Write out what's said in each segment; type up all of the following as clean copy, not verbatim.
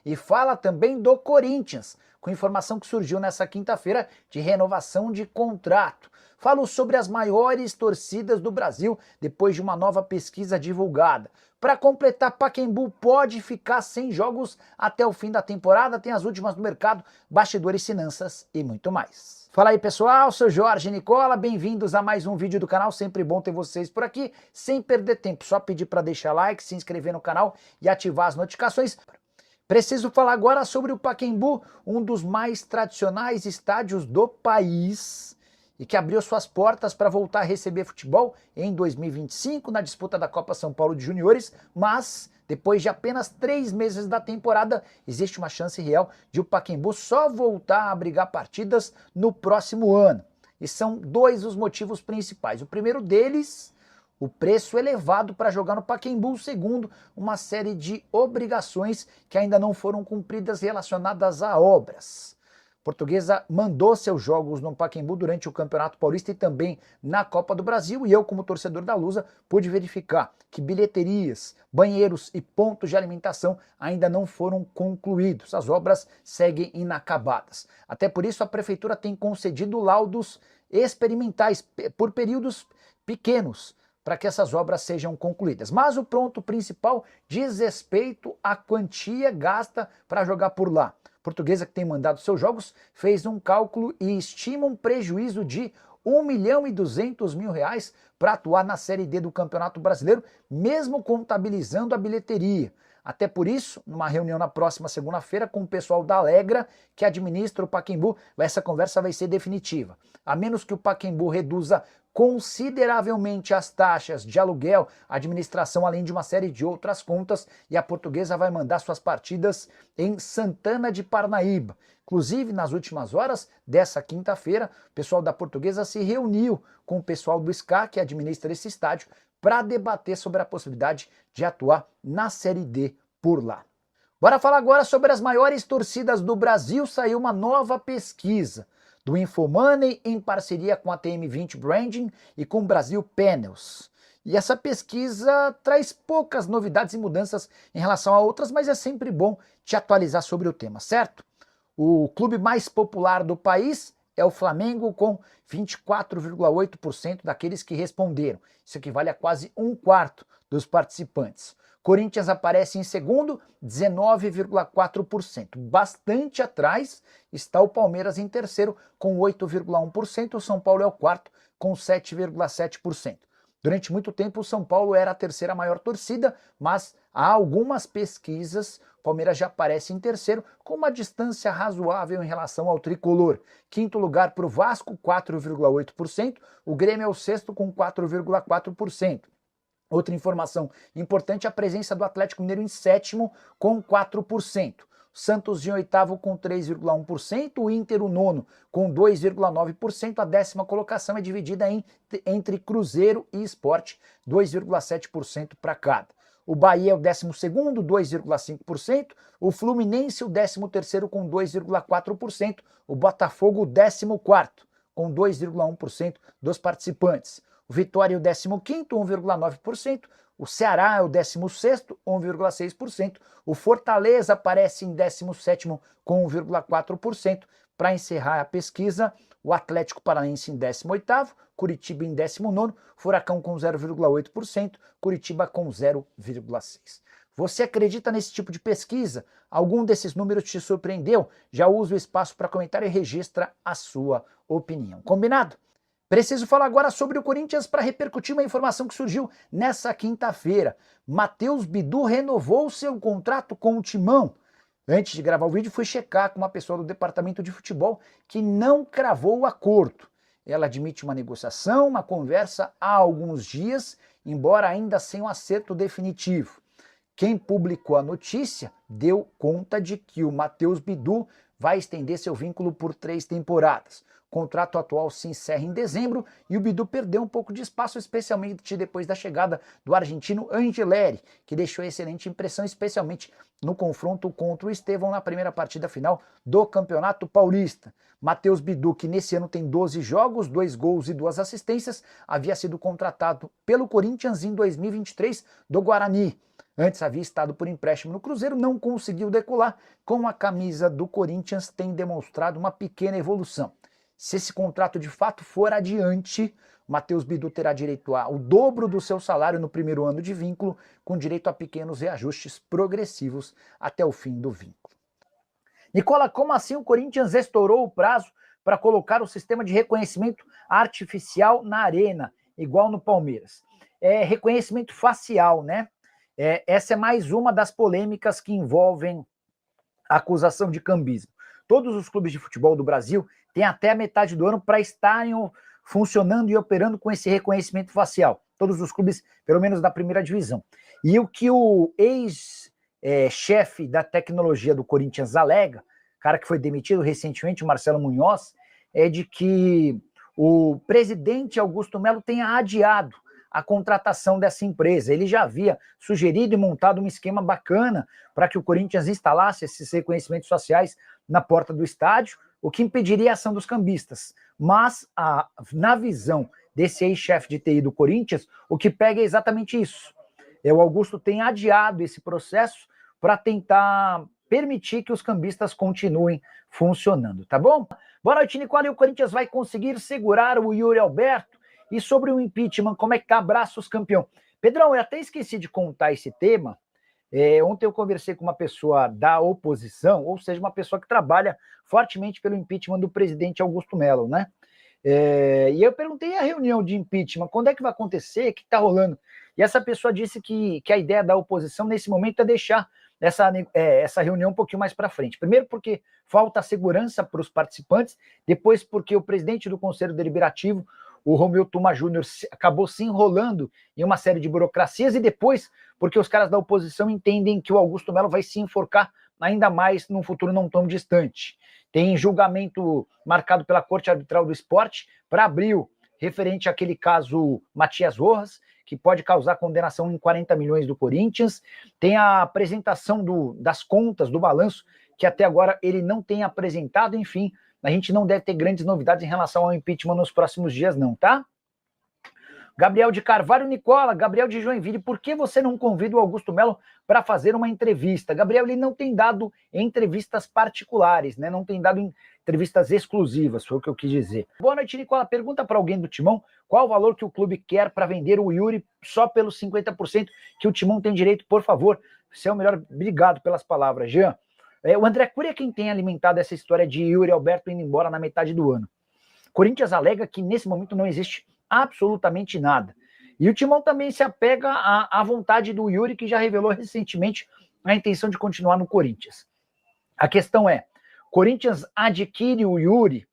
e fala também do Corinthians, com informação que surgiu nessa quinta-feira de renovação de contrato. Falo sobre as maiores torcidas do Brasil depois de uma nova pesquisa divulgada. Para completar, Pacaembu pode ficar sem jogos até o fim da temporada, tem as últimas do mercado, bastidores, finanças e muito mais. Fala aí pessoal, sou Jorge Nicola, bem-vindos a mais um vídeo do canal, sempre bom ter vocês por aqui, sem perder tempo, só pedir para deixar like, se inscrever no canal e ativar as notificações. Preciso falar agora sobre o Pacaembu, um dos mais tradicionais estádios do país e que abriu suas portas para voltar a receber futebol em 2025 na disputa da Copa São Paulo de Juniores, mas depois de apenas 3 meses da temporada, existe uma chance real de o Pacaembu só voltar a abrigar partidas no próximo ano. E são dois os motivos principais. O primeiro deles, o preço elevado para jogar no Pacaembu. O segundo, uma série de obrigações que ainda não foram cumpridas relacionadas a obras. Portuguesa mandou seus jogos no Pacaembu durante o Campeonato Paulista e também na Copa do Brasil, e eu, como torcedor da Lusa, pude verificar que bilheterias, banheiros e pontos de alimentação ainda não foram concluídos. As obras seguem inacabadas. Até por isso a Prefeitura tem concedido laudos experimentais por períodos pequenos para que essas obras sejam concluídas. Mas o ponto principal diz respeito à quantia gasta para jogar por lá. Portuguesa, que tem mandado seus jogos, fez um cálculo e estima um prejuízo de R$1.200.000 para atuar na Série D do Campeonato Brasileiro, mesmo contabilizando a bilheteria. Até por isso, numa reunião na próxima segunda-feira com o pessoal da Alegra, que administra o Pacaembu, essa conversa vai ser definitiva. A menos que o Pacaembu reduza consideravelmente as taxas de aluguel, administração, além de uma série de outras contas, e a Portuguesa vai mandar suas partidas em Santana de Parnaíba. Inclusive, nas últimas horas dessa quinta-feira, o pessoal da Portuguesa se reuniu com o pessoal do SCA, que administra esse estádio, para debater sobre a possibilidade de atuar na Série D por lá. Bora falar agora sobre as maiores torcidas do Brasil. Saiu uma nova pesquisa do Infomoney em parceria com a TM20 Branding e com o Brasil Panels. E essa pesquisa traz poucas novidades e mudanças em relação a outras, mas é sempre bom te atualizar sobre o tema, certo? O clube mais popular do país é o Flamengo, com 24,8% daqueles que responderam. Isso equivale a quase 1/4 dos participantes. Corinthians aparece em segundo, 19,4%. Bastante atrás está o Palmeiras em terceiro, com 8,1%. O São Paulo é o quarto, com 7,7%. Durante muito tempo, o São Paulo era a terceira maior torcida, mas há algumas pesquisas, o Palmeiras já aparece em terceiro, com uma distância razoável em relação ao tricolor. Quinto lugar para o Vasco, 4,8%. O Grêmio é o sexto, com 4,4%. Outra informação importante é a presença do Atlético Mineiro em sétimo, com 4%. Santos em oitavo, com 3,1%. O Inter, o nono, com 2,9%. A 10ª colocação é dividida entre Cruzeiro e Sport, 2,7% para cada. O Bahia é o 12º, 2,5%. O Fluminense, o 13º, com 2,4%. O Botafogo, o 14º, com 2,1% dos participantes. O Vitória é o 15º, 1,9%. O Ceará é o 16º, 1,6%. O Fortaleza aparece em 17º, com 1,4%. Para encerrar a pesquisa, o Atlético Paranaense em 18º, Curitiba em 19º, Furacão com 0,8%, Curitiba com 0,6%. Você acredita nesse tipo de pesquisa? Algum desses números te surpreendeu? Já usa o espaço para comentar e registra a sua opinião. Combinado? Preciso falar agora sobre o Corinthians para repercutir uma informação que surgiu nessa quinta-feira. Matheus Bidu renovou seu contrato com o Timão. Antes de gravar o vídeo, fui checar com uma pessoa do departamento de futebol que não cravou o acordo. Ela admite uma negociação, uma conversa há alguns dias, embora ainda sem um acerto definitivo. Quem publicou a notícia deu conta de que o Matheus Bidu vai estender seu vínculo por 3 temporadas. O contrato atual se encerra em dezembro e o Bidu perdeu um pouco de espaço, especialmente depois da chegada do argentino Angeleri, que deixou excelente impressão, especialmente no confronto contra o Estevão na primeira partida final do Campeonato Paulista. Matheus Bidu, que nesse ano tem 12 jogos, 2 gols e 2 assistências, havia sido contratado pelo Corinthians em 2023 do Guarani. Antes havia estado por empréstimo no Cruzeiro, não conseguiu decolar. Com a camisa do Corinthians tem demonstrado uma pequena evolução. Se esse contrato de fato for adiante, Matheus Bidu terá direito ao dobro do seu salário no primeiro ano de vínculo, com direito a pequenos reajustes progressivos até o fim do vínculo. Nicola, como assim o Corinthians estourou o prazo para colocar o sistema de reconhecimento artificial na arena, igual no Palmeiras? É reconhecimento facial, né? Essa é mais uma das polêmicas que envolvem a acusação de cambismo. Todos os clubes de futebol do Brasil têm até a metade do ano para estarem funcionando e operando com esse reconhecimento facial. Todos os clubes, pelo menos da primeira divisão. E o que o ex-chefe da tecnologia do Corinthians alega, cara que foi demitido recentemente, o Marcelo Munhoz, é de que o presidente Augusto Melo tenha adiado a contratação dessa empresa. Ele já havia sugerido e montado um esquema bacana para que o Corinthians instalasse esses reconhecimentos faciais na porta do estádio, o que impediria a ação dos cambistas. Mas, na visão desse ex-chefe de TI do Corinthians, o que pega é exatamente isso. O Augusto tem adiado esse processo para tentar permitir que os cambistas continuem funcionando, tá bom? Boa noite, Nicola. E o Corinthians vai conseguir segurar o Yuri Alberto? E sobre o impeachment, como é que tá? Abraços, campeão. Pedrão, eu até esqueci de contar esse tema. Ontem eu conversei com uma pessoa da oposição, ou seja, uma pessoa que trabalha fortemente pelo impeachment do presidente Augusto Melo, né? E eu perguntei a reunião de impeachment, quando é que vai acontecer, o que está rolando? E essa pessoa disse que a ideia da oposição nesse momento é deixar essa reunião um pouquinho mais para frente. Primeiro porque falta segurança para os participantes, depois porque o presidente do Conselho Deliberativo, o Romeu Tuma Júnior, acabou se enrolando em uma série de burocracias, e depois porque os caras da oposição entendem que o Augusto Melo vai se enforcar ainda mais num futuro não tão distante. Tem julgamento marcado pela Corte Arbitral do Esporte para abril, referente àquele caso Matias Rojas, que pode causar condenação em 40 milhões do Corinthians. Tem a apresentação das contas, do balanço, que até agora ele não tem apresentado. Enfim, a gente não deve ter grandes novidades em relação ao impeachment nos próximos dias não, tá? Gabriel de Carvalho, Nicola, Gabriel de Joinville, por que você não convida o Augusto Melo para fazer uma entrevista? Gabriel, ele não tem dado entrevistas particulares, né? Não tem dado entrevistas exclusivas, foi o que eu quis dizer. Boa noite, Nicola. Pergunta para alguém do Timão qual o valor que o clube quer para vender o Yuri só pelos 50% que o Timão tem direito, por favor. Você é o melhor. Obrigado pelas palavras, Jean. O André Cury é quem tem alimentado essa história de Yuri Alberto indo embora na metade do ano. Corinthians alega que nesse momento não existe absolutamente nada. E o Timão também se apega à vontade do Yuri, que já revelou recentemente a intenção de continuar no Corinthians. A questão é, Corinthians adquire o Yuri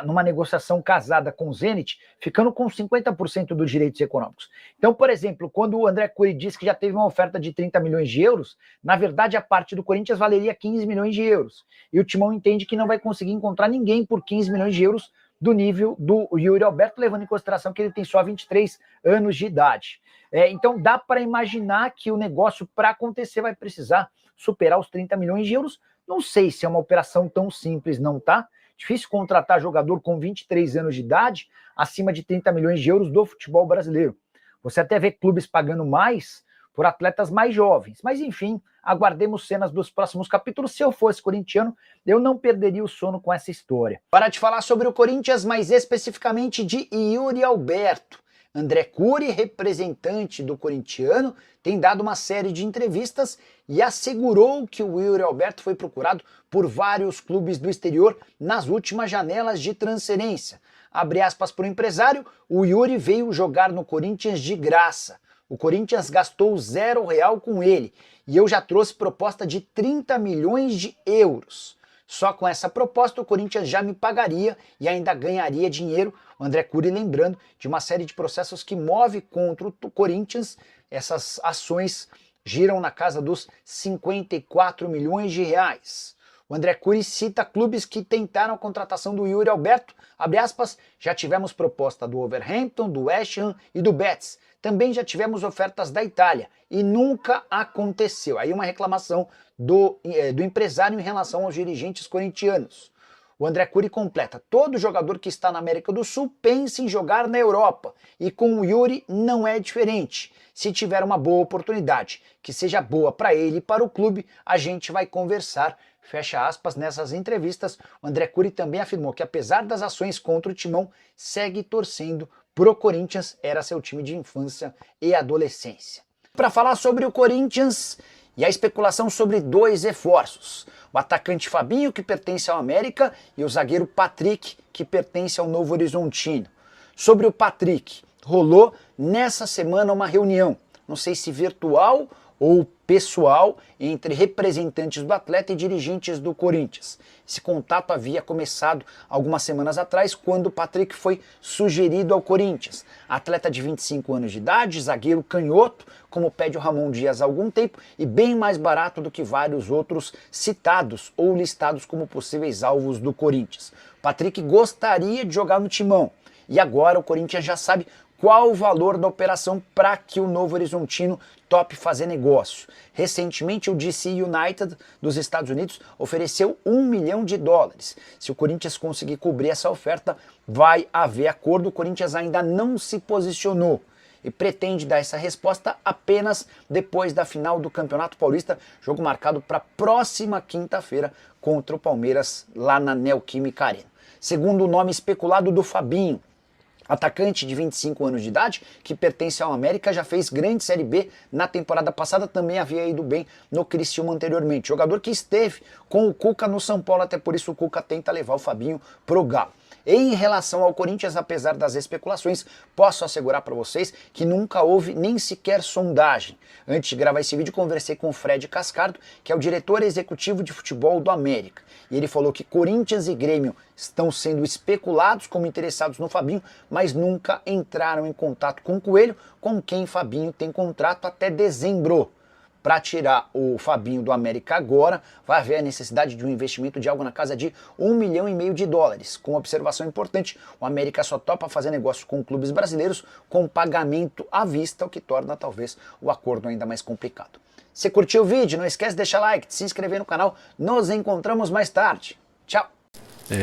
numa negociação casada com o Zenit, ficando com 50% dos direitos econômicos. Então, por exemplo, quando o André Cury diz que já teve uma oferta de 30 milhões de euros, na verdade a parte do Corinthians valeria 15 milhões de euros. E o Timão entende que não vai conseguir encontrar ninguém por 15 milhões de euros do nível do Yuri Alberto, levando em consideração que ele tem só 23 anos de idade. Então dá para imaginar que o negócio, para acontecer, vai precisar superar os 30 milhões de euros. Não sei se é uma operação tão simples, não, tá? Difícil contratar jogador com 23 anos de idade acima de 30 milhões de euros do futebol brasileiro. Você até vê clubes pagando mais por atletas mais jovens. Mas, enfim, aguardemos cenas dos próximos capítulos. Se eu fosse corintiano, eu não perderia o sono com essa história. Para de falar sobre o Corinthians, mais especificamente de Yuri Alberto. André Cury, representante do corintiano, tem dado uma série de entrevistas e assegurou que o Yuri Alberto foi procurado por vários clubes do exterior nas últimas janelas de transferência. Abre aspas para o empresário, o Yuri veio jogar no Corinthians de graça. O Corinthians gastou R$0 com ele e eu já trouxe proposta de 30 milhões de euros. Só com essa proposta o Corinthians já me pagaria e ainda ganharia dinheiro. O André Cury lembrando de uma série de processos que move contra o Corinthians. Essas ações giram na casa dos 54 milhões de reais. O André Cury cita clubes que tentaram a contratação do Yuri Alberto. Abre aspas, já tivemos proposta do Wolverhampton, do West Ham e do Betis. Também já tivemos ofertas da Itália e nunca aconteceu. Aí uma reclamação do empresário em relação aos dirigentes corintianos. O André Curi completa: todo jogador que está na América do Sul pensa em jogar na Europa, e com o Yuri não é diferente. Se tiver uma boa oportunidade, que seja boa para ele e para o clube, a gente vai conversar. Fecha aspas. Nessas entrevistas, o André Curi também afirmou que, apesar das ações contra o Timão, segue torcendo pro Corinthians, era seu time de infância e adolescência. Para falar sobre o Corinthians e a especulação sobre dois reforços: o atacante Fabinho, que pertence ao América, e o zagueiro Patrick, que pertence ao Novo Horizontino. Sobre o Patrick, rolou nessa semana uma reunião, não sei se virtual ou pessoal, entre representantes do atleta e dirigentes do Corinthians. Esse contato havia começado algumas semanas atrás, quando o Patrick foi sugerido ao Corinthians. Atleta de 25 anos de idade, zagueiro canhoto, como pede o Ramon Dias há algum tempo, e bem mais barato do que vários outros citados ou listados como possíveis alvos do Corinthians. Patrick gostaria de jogar no Timão, e agora o Corinthians já sabe qual o valor da operação para que o Novo Horizontino tope fazer negócio. Recentemente, o DC United dos Estados Unidos ofereceu $1 milhão. Se o Corinthians conseguir cobrir essa oferta, vai haver acordo. O Corinthians ainda não se posicionou e pretende dar essa resposta apenas depois da final do Campeonato Paulista, jogo marcado para a próxima quinta-feira contra o Palmeiras, lá na Neoquímica Arena. Segundo o nome especulado do Fabinho, atacante de 25 anos de idade, que pertence ao América, já fez grande Série B na temporada passada, também havia ido bem no Criciúma anteriormente. Jogador que esteve com o Cuca no São Paulo, até por isso o Cuca tenta levar o Fabinho pro Galo. Em relação ao Corinthians, apesar das especulações, posso assegurar para vocês que nunca houve nem sequer sondagem. Antes de gravar esse vídeo, conversei com o Fred Cascardo, que é o diretor executivo de futebol do América. E ele falou que Corinthians e Grêmio estão sendo especulados como interessados no Fabinho, mas nunca entraram em contato com o Coelho, com quem Fabinho tem contrato até dezembro. Para tirar o Fabinho do América agora, vai haver a necessidade de um investimento de algo na casa de $1,5 milhão. Com uma observação importante: o América só topa fazer negócio com clubes brasileiros com pagamento à vista, o que torna talvez o acordo ainda mais complicado. Se curtiu o vídeo, não esquece de deixar like, de se inscrever no canal. Nos encontramos mais tarde. Tchau!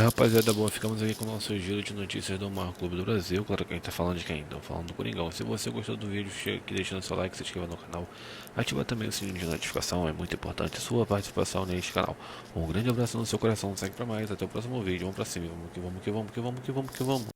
Rapaziada, bom, ficamos aqui com o nosso giro de notícias do maior clube do Brasil. Claro que a gente tá falando de quem? Então, falando do Coringão. Se você gostou do vídeo, chega aqui deixando seu like, se inscreva no canal, ativa também o sininho de notificação, é muito importante sua participação neste canal. Um grande abraço no seu coração, segue pra mais, até o próximo vídeo, vamos pra cima, vamos que vamos que vamos que vamos que vamos que vamos.